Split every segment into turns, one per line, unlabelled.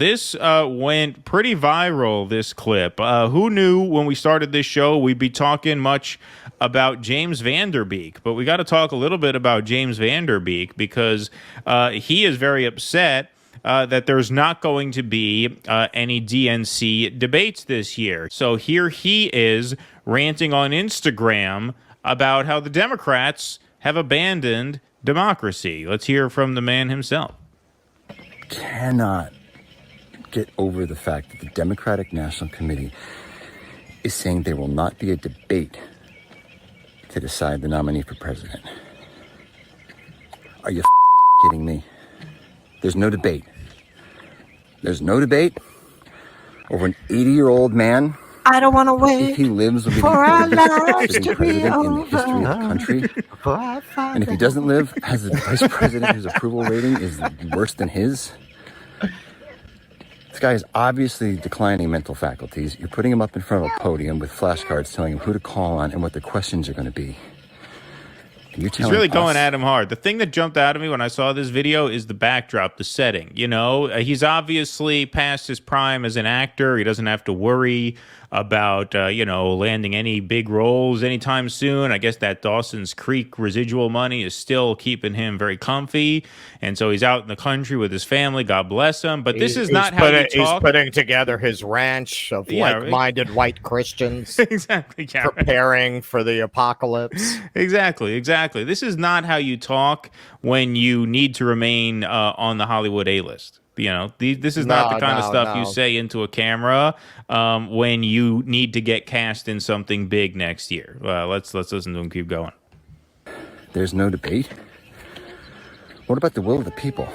This went pretty viral, this clip. Who knew when we started this show we'd be talking much about James Van Der Beek? But we got to talk a little bit about James Van Der Beek because he is very upset that there's not going to be any DNC debates this year. So here he is ranting on Instagram about how the Democrats have abandoned democracy. Let's hear from the man himself.
Cannot get over the fact that the Democratic National Committee is saying there will not be a debate to decide the nominee for president. Are you kidding me? There's no debate. There's no debate over an 80-year-old man.
I don't want to wait
if he lives will be
for our
the
lives to be
president in the
over.
history of the country. And if he doesn't live as a vice president whose approval rating is worse than his, this guy is obviously declining mental faculties. You're putting him up in front of a podium with flashcards telling him who to call on and what the questions are going to be.
He's really going at him hard. The thing that jumped out at me when I saw this video is the backdrop, the setting. You know, he's obviously past his prime as an actor. He doesn't have to worry about, landing any big roles anytime soon. I guess that Dawson's Creek residual money is still keeping him very comfy. And so he's out in the country with his family. God bless him. But this is not how you talk.
He's putting together his ranch of like-minded white Christians.
Exactly. Yeah,
preparing for the apocalypse.
Exactly. This is not how you talk when you need to remain on the Hollywood A-list. You know, this is not the kind of stuff you say into a camera when you need to get cast in something big next year. Let's listen to him keep going.
There's no debate. What about the will of the people?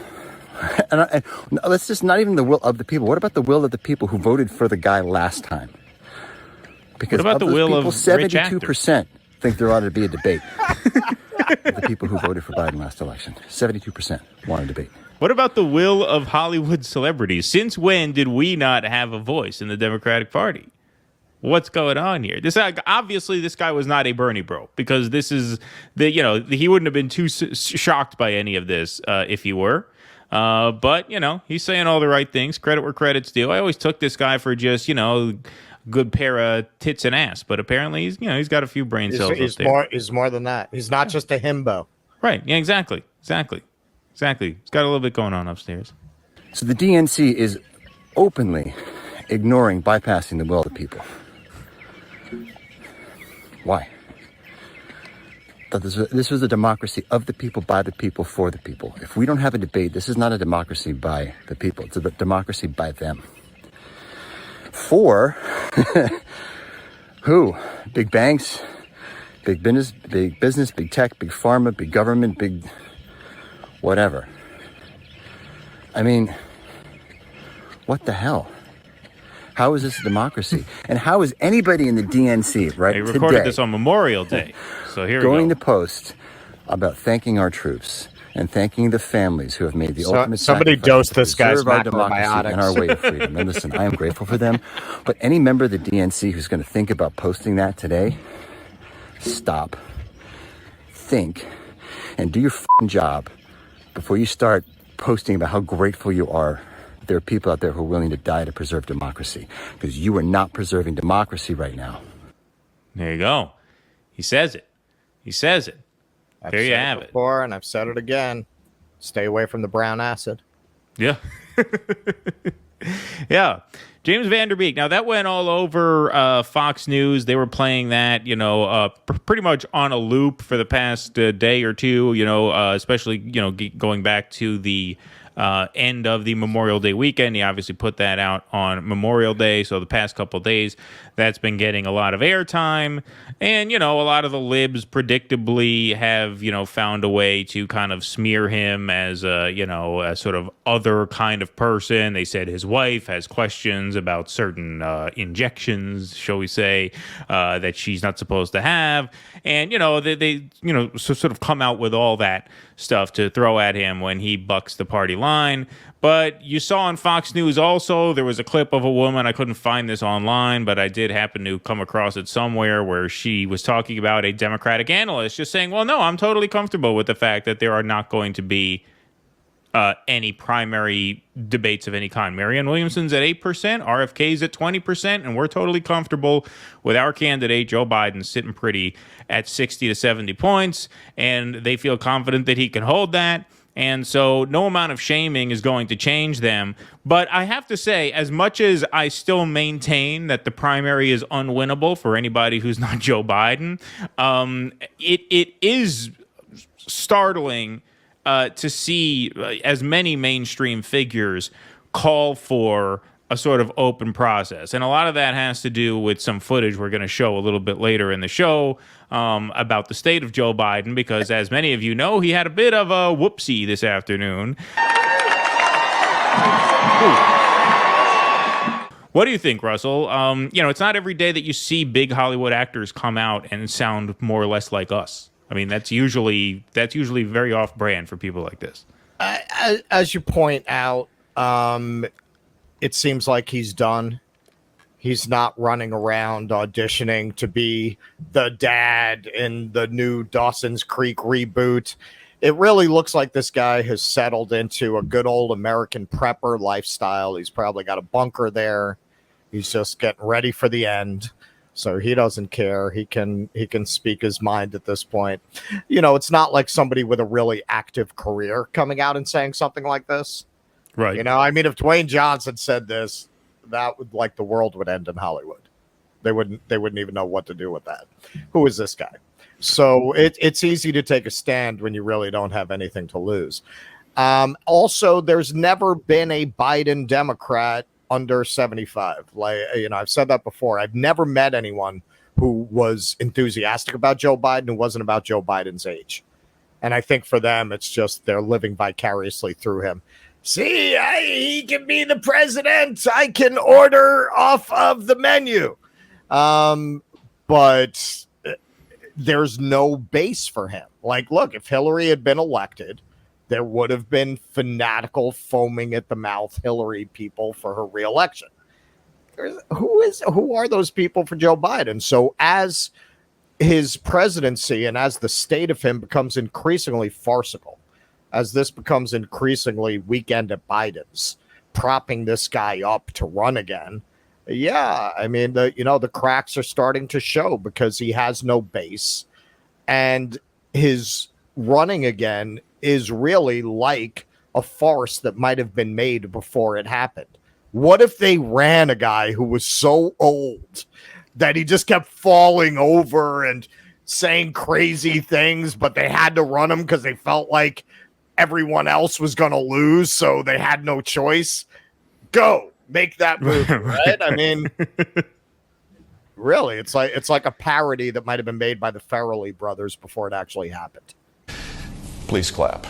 and let's just not even the will of the people. What about the will of the people who voted for the guy last time? Because
what about the will of
72% think there ought to be a debate. The people who voted for Biden last election, 72% want a debate.
What about the will of Hollywood celebrities? Since when did we not have a voice in the Democratic Party? What's going on here? Obviously, this guy was not a Bernie bro because this is he wouldn't have been too shocked by any of this if he were. But he's saying all the right things. Credit where credit's due. I always took this guy for just good pair of tits and ass, but apparently he's got a few brain cells.
He's more than that. He's not just a himbo.
Right? Yeah, exactly. He's got a little bit going on upstairs.
So the DNC is openly ignoring, bypassing the will of the people. Why? This was a democracy of the people, by the people, for the people. If we don't have a debate, this is not a democracy by the people. It's a democracy by them. For who? Big banks, big business, big tech, big pharma, big government, big whatever. I mean, what the hell? How is this a democracy? And how is anybody in the DNC right
today? They recorded
this
on Memorial Day, so here we go.
Going to post about thanking our troops and thanking the families who have made the ultimate
somebody dose this guy's
our democracy and our way of freedom. And listen, I am grateful for them, but any member of the DNC who's going to think about posting that today, stop, think, and do your job before you start posting about how grateful you are. There are people out there who are willing to die to preserve democracy, because you are not preserving democracy right now.
There you go. He says it. There you have it.
Before, and I've said it again. Stay away from the brown acid.
Yeah. Yeah. James Van Der Beek. Now, that went all over Fox News. They were playing that, pretty much on a loop for the past day or two, especially, going back to the end of the Memorial Day weekend. He obviously put that out on Memorial Day. So the past couple of days, that's been getting a lot of airtime. And, a lot of the libs predictably have, found a way to kind of smear him as a sort of other kind of person. They said his wife has questions about certain injections, shall we say, that she's not supposed to have. And, they sort of come out with all that stuff to throw at him when he bucks the party line. But you saw on Fox News also, there was a clip of a woman. I couldn't find this online, but I did happen to come across it somewhere where she was talking about a Democratic analyst just saying, well, no, I'm totally comfortable with the fact that there are not going to be any primary debates of any kind. Marianne Williamson's at 8%, RFK's at 20%, and we're totally comfortable with our candidate, Joe Biden, sitting pretty at 60 to 70 points, and they feel confident that he can hold that. And so no amount of shaming is going to change them. But I have to say, as much as I still maintain that the primary is unwinnable for anybody who's not Joe Biden, it is startling to see as many mainstream figures call for a sort of open process. And a lot of that has to do with some footage we're going to show a little bit later in the show about the state of Joe Biden, because as many of you know, he had a bit of a whoopsie this afternoon. What do you think, Russell? It's not every day that you see big Hollywood actors come out and sound more or less like us. I mean, that's usually very off-brand for people like this.
As you point out, it seems like he's done. He's not running around auditioning to be the dad in the new Dawson's Creek reboot. It really looks like this guy has settled into a good old American prepper lifestyle. He's probably got a bunker there. He's just getting ready for the end. So he doesn't care. He can speak his mind at this point. It's not like somebody with a really active career coming out and saying something like this.
Right.
If Dwayne Johnson said this, that would the world would end in Hollywood. They wouldn't even know what to do with that. Who is this guy? So it's easy to take a stand when you really don't have anything to lose. Also, there's never been a Biden Democrat under 75. I've said that before. I've never met anyone who was enthusiastic about Joe Biden who wasn't about Joe Biden's age. And I think for them, it's just they're living vicariously through him. See, he can be the president. I can order off of the menu. But there's no base for him. Look, if Hillary had been elected, there would have been fanatical foaming at the mouth Hillary people for her reelection. Who are those people for Joe Biden? So as his presidency and as the state of him becomes increasingly farcical, as this becomes increasingly weekend at Biden's, propping this guy up to run again, the cracks are starting to show because he has no base, and his running again is really like a farce that might have been made before it happened. What if they ran a guy who was so old that he just kept falling over and saying crazy things, but they had to run him because they felt like everyone else was going to lose, so they had no choice? Go make that move, right? I mean, really, it's like a parody that might have been made by the Farrelly brothers before it actually happened.
Please clap.